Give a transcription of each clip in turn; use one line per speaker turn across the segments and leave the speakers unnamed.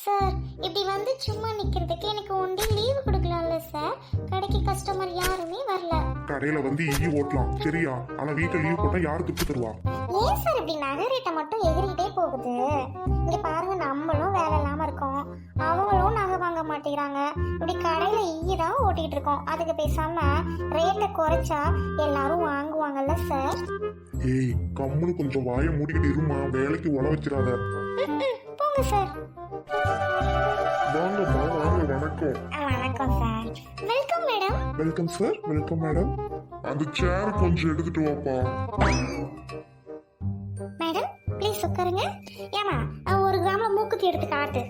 Sir இப்படி வந்து சும்மா நிக்கிறதுக்கு எனக்கு ஒன் டே லீவு கொடுக்கலாம்ல சார். கடைக்கு கஸ்டமர் யாருமே வரல.
கடையில வந்து ஈ ஓட்டலாம் சரியா, ஆனா வீட்டுல லீவ் போட்டா யாரு துப்பு தருவா?
ஏன் சார் இப்படி நகரேட்டை மட்டும் எகிரிக்கிட்டே போகுது? இங்க பாருங்க, நம்மளும் வேலை இல்லாம இருக்கோம், அவங்களும் நகை வாங்க மாட்டேங்கிறாங்க. இப்படி கடையில ஈ தான் ஓட்டிட்டு இருக்கோம். அதுக்கு பேசாம ரேட்டை குறைச்சா எல்லாரும் வாங்குவாங்கல்ல சார்.
ஏய் கம்முனு கொஞ்சம் வாயை மூடிக்கிட்டு இருமா, வேலைக்கு உழ வச்சிடாத.
போங்க சார்.
வாங்கம்மா வாங்க, வணக்கம்.
வணக்கம் sir. Welcome madam.
Welcome sir, welcome madam. அந்த சேர் கொஞ்சம் எடுத்துட்டு வாப்பா.
மேடம் ப்ளீஸ் உட்காருங்க. ஏமா ஒரு கிராம்ல மூக்குத்தி எடுத்து காட்டு.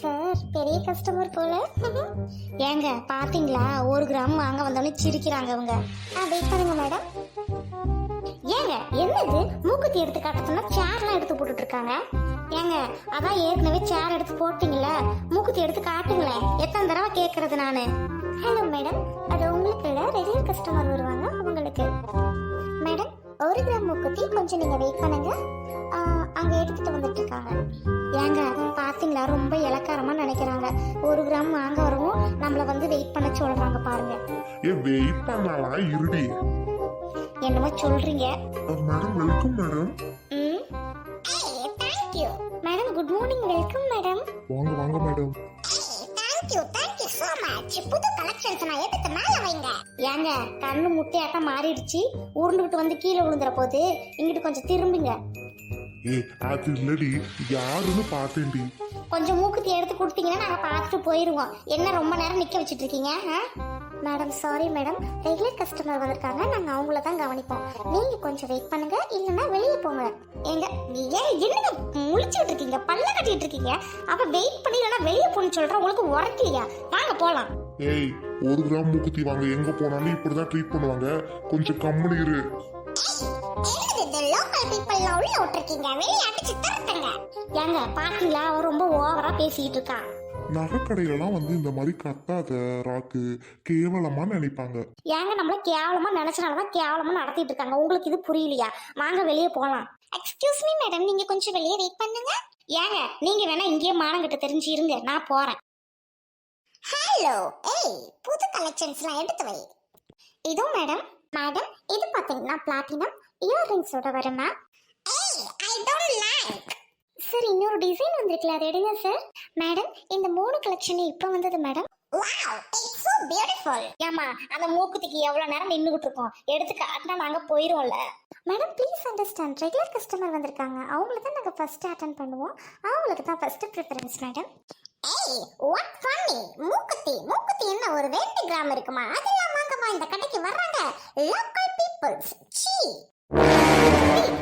சார் பெரிய கஸ்டமர் போல. ஏங்க பாத்தீங்களா, ஒரு கிராம் வாங்க வந்தோடனே சிரிக்கிறாங்க அவங்க. வெயிட் பண்ணுங்க மேடம். ஏங்க என்னது மூக்குத்தி எடுத்து காட்ட சொன்னா சேர்லாம் எடுத்து போட்டுட்டு இருக்காங்க. ஏங்க அதான் ஏற்கனவே சேர் எடுத்து போட்டீங்கல்ல, மூக்குத்தி எடுத்து காட்டுங்களேன். எத்தனை தடவை கேட்கறது நானு? ஹலோ மேடம், அது உங்களுக்கு இல்ல, ரெகுலர் கஸ்டமர் வருவாங்க உங்களுக்கு. மேடம் ஒரு கிராம் மூக்குத்தி கொஞ்சம் நீங்க வெயிட் பண்ணுங்க, அங்க எடுத்துட்டு வந்துட்டு இருக்காங்க. ஏங்க பாத்தீங்களா, ரொம்ப இலக்காரமா நினைக்கிறாங்க. ஒரு கிராம் வாங்க வரவும் நம்மள வந்து வெயிட் பண்ண சொல்றாங்க பாருங்க.
ஏ வெயிட் பண்ணலாம் இருடி.
என்னமோ சொல்றீங்க.
Madam welcome madam.
Thank you madam. Good morning. Welcome madam.
வாங்க வாங்க மேடம்.
Thank you so much. புது கலெக்ஷன்ஸ் நான் எடுத்து மேல வைங்க. ஏங்க கண்ணு முட்டையாட்டம் மாறிடுச்சு, உருண்டுகிட்டு வந்து கீழே விழுந்துற போது. இங்கிட்டு கொஞ்சம் திரும்புங்க.
ஏ அது இல்லடி, யாருன்னு பார்த்தேன்டி.
கொஞ்சம் மூக்குத்தி எடுத்து கொடுத்தீங்கன்னா நாங்க பார்த்துட்டு போயிருவோம். என்ன ரொம்ப நேரம் நிக்க வச்சிட்டு இருக்கீங்க? Madam sorry madam, regular customer வந்திருக்காங்க, நாங்க அவங்கள தான் கவனிப்போம். நீங்க கொஞ்சம் வெயிட் பண்ணுங்க, இல்லைன்னா வெளியே போங்க. ஏங்க என்னங்க முழிச்சுட்டு இருக்கீங்க, பல்ல கட்டிட்டு இருக்கீங்க? அப்ப வெயிட் பண்ணி இல்லைன்னா வெளியே போன்னு சொல்றேன். உங்களுக்கு உரைக்கலையா? வாங்க போலாம்.
ஏய் ஒரு கிராம் மூக்குத்தி வாங்க எங்க போனாலும் இப்படிதான் ட்ரீட் பண்ணுவாங்க, கொஞ்சம் கம்முனு இரு. ஏங்க பாத்தீங்களா, அவன் ரொம்ப ஓவரா பேசிட்டு இருக்கான். நகைக்கடையிலலாம் வந்து இந்த மாதிரி கத்தாத ராக்கு, கேவலமா நினைப்பாங்க.
ஏங்க நம்மள கேவலமா நினைச்சனாலதான் கேவலமா நடத்திட்டு இருக்காங்க. உங்களுக்கு இது புரியலையா? வாங்க வெளியே போலாம். எக்ஸ்கியூஸ் மீ மேடம், நீங்க கொஞ்சம் வெளியே வெயிட் பண்ணுங்க. ஏங்க நீங்க வேணா இங்கேயே மானங்கிட்ட தெரிஞ்சு இருங்க, நான் போறேன். ஹலோ, ஏய் புது கலெக்ஷன்ஸ்லாம் எடுத்து வை. இதோ மேடம். மேடம் இது பாத்தீங்கன்னா பிளாட்டினம் இயர்ரிங்ஸோட வருமா? ஏய் ஐ டோன்ட் லைக். சார் இன்னொரு டிசைன் வந்திருக்குல, அதை எடுங்க சார். மேடம் இந்த மூணு கலெக்ஷன் இப்போ வந்தது madam. Wow it's so beautiful. ஏமா அந்த மூக்குத்திக்கு எவ்வளவு நேரம் நின்னுகிட்டு இருக்கோம், எடுத்து காட்டினா நாங்க போயிடுவோம்ல. Madam please understand, regular customer வந்திருக்காங்க, அவங்களுக்கு தான் நாங்கள் ஃபர்ஸ்ட் அட்டென்ட் பண்ணுவோம், அவங்களுக்கு தான் ஃபர்ஸ்ட் ப்ரிஃபரன்ஸ் மேடம். ஏய் வாட் ஃபன்னி. மூக்குத்தி என்ன ஒரு 2 கிராம் இருக்குமா? அதெல்லாம் வாங்கமா இந்த கடைக்கு வர்றாங்க லோக்கல் பீப்பிள்ஸ். சீ.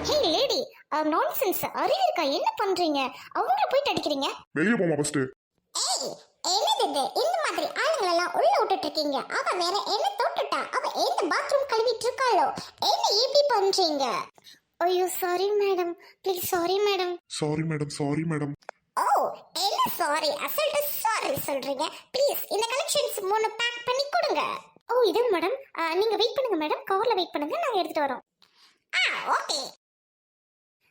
ஹே லேடி, நான்சென்ஸ். அறிவு இருக்கா? என்ன பண்றீங்க? அவங்கள போய் அடிக்கிறீங்க.
வெளியே போமா ஃபர்ஸ்ட்.
ஏய் என்னது இந்த மாதிரி ஆளுங்களை எல்லாம் உள்ள விட்டுட்டு இருக்கீங்க? அவ வேற என்ன தொட்டுட்டா? அவ எந்த பாத்ரூம் கழுவிட்டு இருக்காளோ? என்ன இப்படி பண்றீங்க? ஐயோ sorry madam, please sorry madam.
Sorry madam, sorry madam.
ஓ என்ன சாரி, அசல்ட்டு சாரி சொல்றீங்க? ப்ளீஸ் இந்த கலெக்ஷன்ஸ் 3 பேக் பண்ணி கொடுங்க. ஓ இது மேடம், நீங்க வெயிட் பண்ணுங்க மேடம், கவர்ல வெயிட் பண்ணுங்க, நாங்க எடுத்துட்டு வரோம். Okay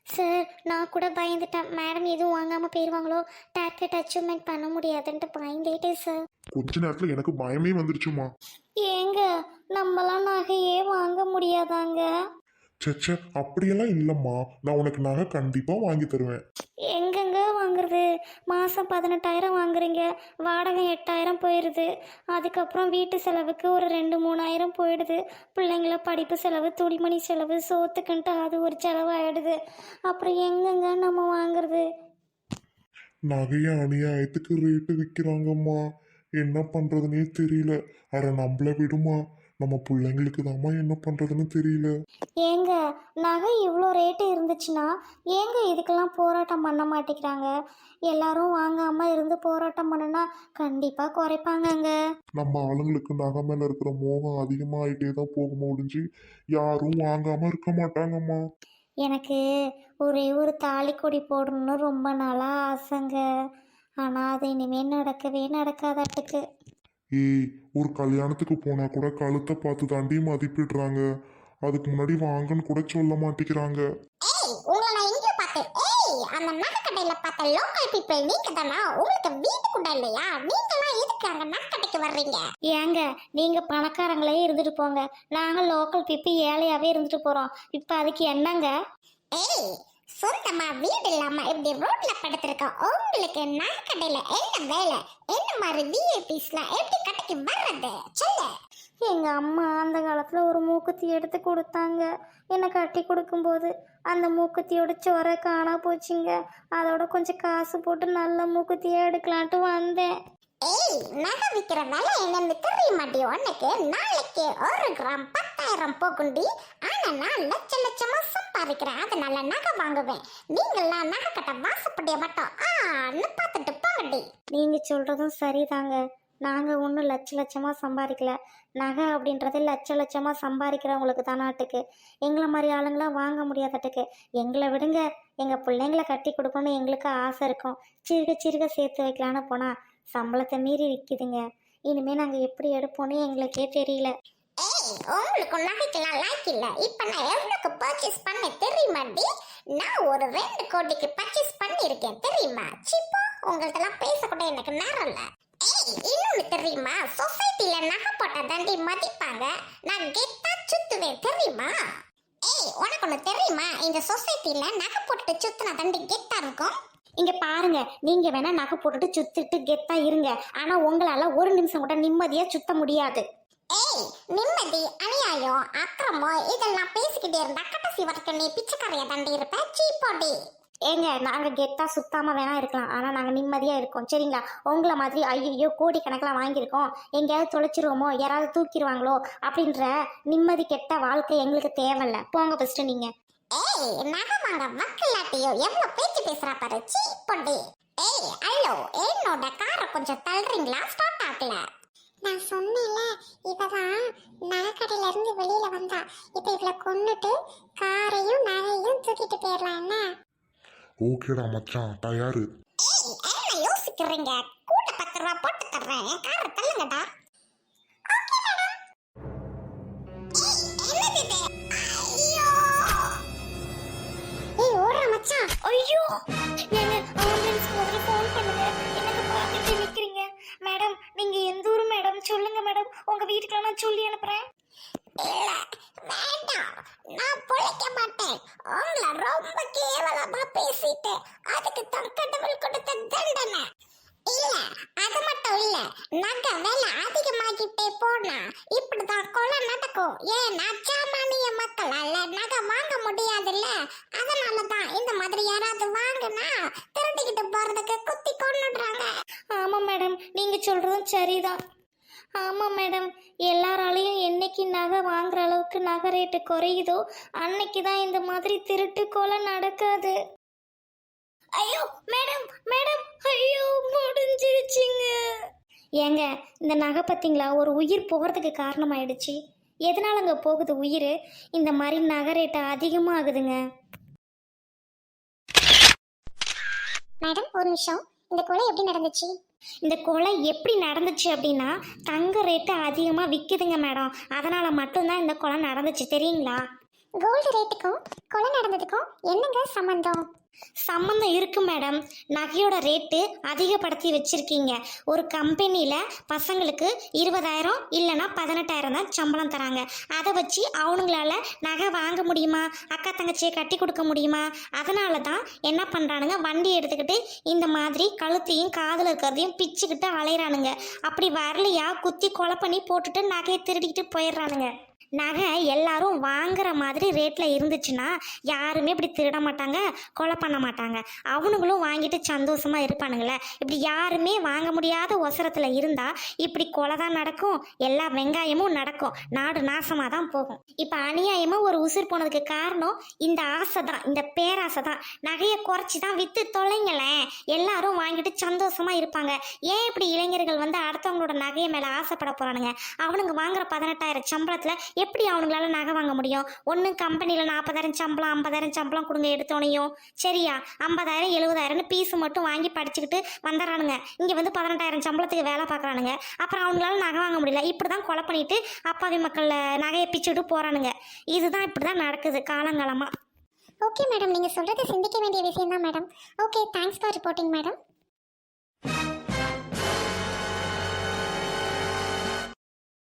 sir. நான் கூட பயந்துட்டேன், மேடம் எதுவும் வாங்காம போயிருவாங்களோ, டார்கெட் அச்சீவ்மெண்ட் பண்ண முடியாதுன்ட்டு பயந்துட்டேன் சார்.
கொஞ்ச நேரத்துல எனக்கு பயமே வந்துருச்சுமா.
ஏங்க நம்மளாம் நகையே வாங்க முடியாதாங்க?
சச்ச அப்படியெல்லாம் இல்லம்மா, நான் உனக்கு நகை கண்டிப்பா வாங்கி தருவேன்.
எங்கெங்க வாங்குறது? மாதம் 18,000 வாங்குறீங்க, வாடகை 8,000 போயிடுது, அதுக்கப்புறம் வீட்டு செலவுக்கு ஒரு 2-3 போயிடுது, பிள்ளைங்கள படிப்பு செலவு, துணிமணி செலவு, சோத்துக்குன்ட்டு அது ஒரு செலவாயிடுது. அப்புறம் எங்கெங்க நம்ம வாங்குறது?
நகைய அநியாயத்துக்கு ரேட்டு விற்கிறாங்கம்மா, என்ன பண்றதுன்னே தெரியல. அட நம்மள விடுமா, நம்ம பிள்ளைங்களுக்கு தாம்மா என்ன பண்றதுன்னு தெரியல.
ஏங்க நகை இவ்வளோ ரேட்டு இருந்துச்சுன்னா ஏங்க இதுக்கெல்லாம் போராட்டம் பண்ண மாட்டேங்கிறாங்க? எல்லாரும் வாங்காம இருந்து போராட்டம் பண்ணுனா கண்டிப்பா குறைப்பாங்கங்க.
நம்ம ஆளுங்களுக்கு நகை மேல இருக்கிற மோகம் அதிகமாயிட்டே தான் போக ஒழிஞ்சு யாரும் வாங்காம இருக்க மாட்டாங்கம்மா.
எனக்கு ஒரே ஒரு தாலி கொடி போடணும்னு ரொம்ப நாளா ஆசைங்க, ஆனா அது இனிமே நடக்கவே நடக்காதாட்டுக்கு.
ஏய் ஒரு கல்யாணத்துக்கு போனா கூட கழுத்தை பார்த்து தாண்டி மதிப்பிடுறாங்க, அதுக்கு முன்னாடி வாங்கன்னு கூட சொல்ல மாட்டேங்கிறாங்க.
ஏய் உங்களை நான் எங்க பார்த்தேன்? ஏய் ஏய், அந்த நகைக்கடையில பார்த்த லோக்கல் பீப்பிள் நீங்க தானா? உங்களுக்கு வீடு கூட இல்லையா? நீங்களாம் எதுக்கு அங்க நகைக்கடைக்கு வர்றீங்க? ஏங்க நீங்க பணக்காரங்களே இருந்துட்டு போங்க, நாங்க லோக்கல் பீப்பிள் ஏழையாவே இருந்துட்டு போறோம். இப்ப அதுக்கு என்னங்க? ஏய், சொந்தமா வீடு இல்லாம இப்படி ரோட்ல படுத்திருக்க உங்களுக்கு நகைக்கடையில என்ன வேலை? என்ன மாதிரி விஐபிஸ்லாம் எப்படி கடைக்கு வர்றது சொல்லு. எங்க அம்மா அந்த காலத்துல ஒரு மூக்குத்தி எடுத்து கொடுத்தாங்க. என்னை கட்டி கொடுக்கும்போது அந்த மூக்குத்தியோட சொர காணா போச்சுங்க. அதோட கொஞ்சம் காசு போட்டு நல்ல மூக்குத்தியா எடுக்கலான்ட்டு வந்தேன். ஏய், நகை விற்கிற வேலை என்னன்னு தெரிய மாட்டியோ? உனக்கு நாளைக்கு 1 கிராம் 10,000 போகுண்டி. ஆனா நான் லட்சமா சம்பாதிக்கிறேன், அதனால நகை வாங்குவேன். நீங்களாம் நகை கட்ட வாசப்படிய மட்டும் பார்த்துட்டு போங்கடி. நீங்க சொல்றதும் சரிதாங்க. நாங்க ஒன்றும் லட்சமா சம்பாதிக்கல. நகை அப்படின்றது லட்சமா சம்பாதிக்கிறவங்களுக்கு தானாட்டுக்கு. எங்களை மாதிரி ஆளுங்களாம் வாங்க முடியாதட்டுக்கு. எங்களை விடுங்க, எங்க பிள்ளைங்களை கட்டி கொடுக்கணும்னு எங்களுக்கு ஆசை இருக்கும். சிறுக சேர்த்து வைக்கலான்னு போனா சம்பளத்தை மீறி விற்கிதுங்க. இனிமே நாங்க எப்படி எடுப்போம்னு எங்களுக்கே தெரியல. ஏய், உங்களுக்கு நகைக்கெல்லாம் லாய்க்கு இல்ல. இப்ப நான் எவ்வளவுக்கு பர்ச்சேஸ் பண்ண தெரியுமாடி? நான் ஒரு 2 கோடிக்கு பர்ச்சேஸ் பண்ணிருக்கேன் தெரியுமா? சிப்போ, உங்கள்ட்டலாம் பேசக்கூட எனக்கு நேரம் இல்ல. ஏய், இன்னொன்னு தெரியுமா? சொசைட்டில நகை போட்டா தாண்டி மதிப்பாங்க. நான் கெத்தா சுத்துவேன் தெரியுமா? ஏய், உனக்கு ஒண்ணு தெரியுமா? இந்த சொசைட்டில நகை போட்டுட்டு சுத்தினா தாண்டி கெத்தா இருக்கும். இங்க பாருங்க, நீங்க வேணா நகை போட்டுட்டு சுத்திட்டு கெத்தா இருங்க. ஆனா உங்களால ஒரு நிமிஷம் கூட நிம்மதியா சுத்த முடியாது. ஏய், நிம்மதி, அநியாயம், அக்கிரமம் இதெல்லாம் பேசிக்கிட்டே இருந்தா கடைசி வரைக்கும் நீ பிச்சைக்காரைய தாண்டி இருப்ப. சீப்போடி. ஏங்க, நாங்க கெத்தா சுத்தாம வேணா இருக்கலாம், ஆனா நாங்க நிம்மதியா இருக்கோம் சரிங்களா? உங்களை மாதிரி ஐயோ கோடி கணக்கெல்லாம் வாங்கியிருக்கோம், எங்கேயாவது தொலைச்சிருவோமோ, யாராவது தூக்கிடுவாங்களோ அப்படின்ற நிம்மதி கெட்ட வாழ்க்கை எங்களுக்கு தேவையில்ல. போங்க ஃபர்ஸ்ட் நீங்க. ஏய், நகை வாங்க வக்கில்லாட்டியோ எவ்வளவு பேச்சு பேசுறா பாரு. சீப்போடி. ஏய், ஹலோ, என்னோட காரை கொஞ்சம் தள்ளுறீங்களா? ஸ்டார்ட் ஆகல. நான் சொன்னேன்ல, இவதான் நகைக்கடையில இருந்து வெளியில வந்தா. இப்ப இவளை கொன்னுட்டு காரையும் நகையும் தூக்கிட்டு போயிடலாம். என்ன?
ஓகேடா மச்சான், தயாரு.
ஏய், என்ன யோசிக்கிறீங்க? கூட 10 ரூபா போட்டு தர்றேன், என் காரை தள்ளுங்கடா. Okay madam. ஏய், என்னது இது? ஐயோ! ஏய், ஓடுற மச்சான். ஐயோ! ஏங்க, ஆம்புலன்ஸ் மாதிரி ஃபோன் பண்ணுங்க. என்னங்க பார்த்துட்டு நிக்கிறீங்க? மேடம், நீங்க எந்த ஊர் மேடம்? சொல்லுங்க மேடம், உங்க வீட்டுக்கு நான் சொல்லி அனுப்புறேன். இல்ல வேண்டாம், நான் பொழைக்க மாட்டேன். உங்களை ரொம்ப கேவலமா பேசிட்டு அதுக்கு தான் கடவுள் கொடுத்த தண்டனை. இல்ல, அது மட்டும் இல்ல, நகை விலை அதிகமாகிட்டே போனா இப்படிதான் கொலை நடக்கும். ஏன்னா சாமானிய மக்களால நகை வாங்க முடியாதுல்ல. அதனாலதான் இந்த மாதிரி யாராவது வாங்கினா திருடிக்கிட்டு போறதுக்கு குத்தி கொன்னுடுறாங்க. ஆமா மேடம், நீங்க சொல்றதும் சரிதான். ஆமா மேடம், எல்லாராலையும் என்னைக்கு நகை வாங்குற அளவுக்கு நகை ரேட்டு குறையுதோ அன்னைக்கு தான் இந்த மாதிரி திருட்டு கொலை நடக்காது. ஐயோ மேடம், மேடம், ஐயோ முடிஞ்சிருச்சுங்க. ஏங்க, இந்த நகை பார்த்தீங்களா, ஒரு உயிர் போகிறதுக்கு காரணமாயிடுச்சு. எதனாலங்க போகுது உயிர்? இந்த மாதிரி நகை ரேட்டு அதிகமாகுதுங்க. மேடம், ஒரு நிமிஷம், இந்த கொலை எப்படி நடந்துச்சு? இந்த கொலை எப்படி நடந்துச்சு அப்படின்னா, தங்க ரேட்டு அதிகமாக விற்குதுங்க மேடம். அதனால் மட்டும்தான் இந்த கொலை நடந்துச்சு தெரியுங்களா? கோல்டு ரேட்டுக்கும் கொலை நடந்ததுக்கும் என்னங்க சம்மந்தம்? சம்மந்தம் இருக்கு மேடம். நகையோட ரேட்டு அதிகப்படுத்தி வச்சிருக்கீங்க. ஒரு கம்பெனியில் பசங்களுக்கு 20,000 இல்லைன்னா 18,000 தான் சம்பளம் தராங்க. அதை வச்சு அவனுங்களால நகை வாங்க முடியுமா? அக்கா தங்கச்சியை கட்டி கொடுக்க முடியுமா? அதனால தான் என்ன பண்ணுறானுங்க, வண்டி எடுத்துக்கிட்டு இந்த மாதிரி கழுத்தையும் காதில் இருக்கிறதையும் பிச்சுக்கிட்டு அலையிறானுங்க. அப்படி வரலையா குத்தி கொலை பண்ணி போட்டுட்டு நகையை திருடிக்கிட்டு போயிடுறானுங்க. நகை எல்லாரும் வாங்குற மாதிரி ரேட்டில் இருந்துச்சுன்னா யாருமே இப்படி திருட மாட்டாங்க, கொலை பண்ண மாட்டாங்க. அவனுங்களும் வாங்கிட்டு சந்தோஷமாக இருப்பானுங்களே. இப்படி யாருமே வாங்க முடியாத ஒசரத்தில் இருந்தால் இப்படி கொலை தான் நடக்கும், எல்லா வெங்காயமும் நடக்கும், நாடு நாசமாக தான் போகும். இப்போ அநியாயமாக ஒரு உயிர் போனதுக்கு காரணம் இந்த ஆசை தான், இந்த பேராசை தான். நகையை குறைச்சி தான் விற்று தொலைங்களேன், எல்லாரும் வாங்கிட்டு சந்தோஷமாக இருப்பாங்க. ஏன் இப்படி இளைஞர்கள் அடுத்தவங்களோட நகையை மேலே ஆசைப்பட போகிறானுங்க? அவனுங்க வாங்குற 18,000 சம்பளத்தில் எப்படி அவனுங்களால நகை வாங்க முடியும்? ஒன்று கம்பெனியில் 40,000 சம்பளம் 50,000 சம்பளம் கொடுங்க எடுத்தோனையும் சரியா, 50,000 70,000 பீஸ் மட்டும் வாங்கி படிச்சுக்கிட்டு வந்துடுறானுங்க. இங்கே 18,000 சம்பளத்துக்கு வேலை பார்க்குறானுங்க. அப்புறம் அவங்களால நகை வாங்க முடியல. இப்படி தான் கொலை பண்ணிட்டு அப்பாவி மக்கள் நகையை பிச்சுட்டு போகிறானுங்க. இதுதான் இப்படி தான் நடக்குது காலங்காலமாக. ஓகே மேடம், நீங்கள் சொல்கிறது சிந்திக்க வேண்டிய விஷயம் தான் madam. Okay, thanks for reporting madam.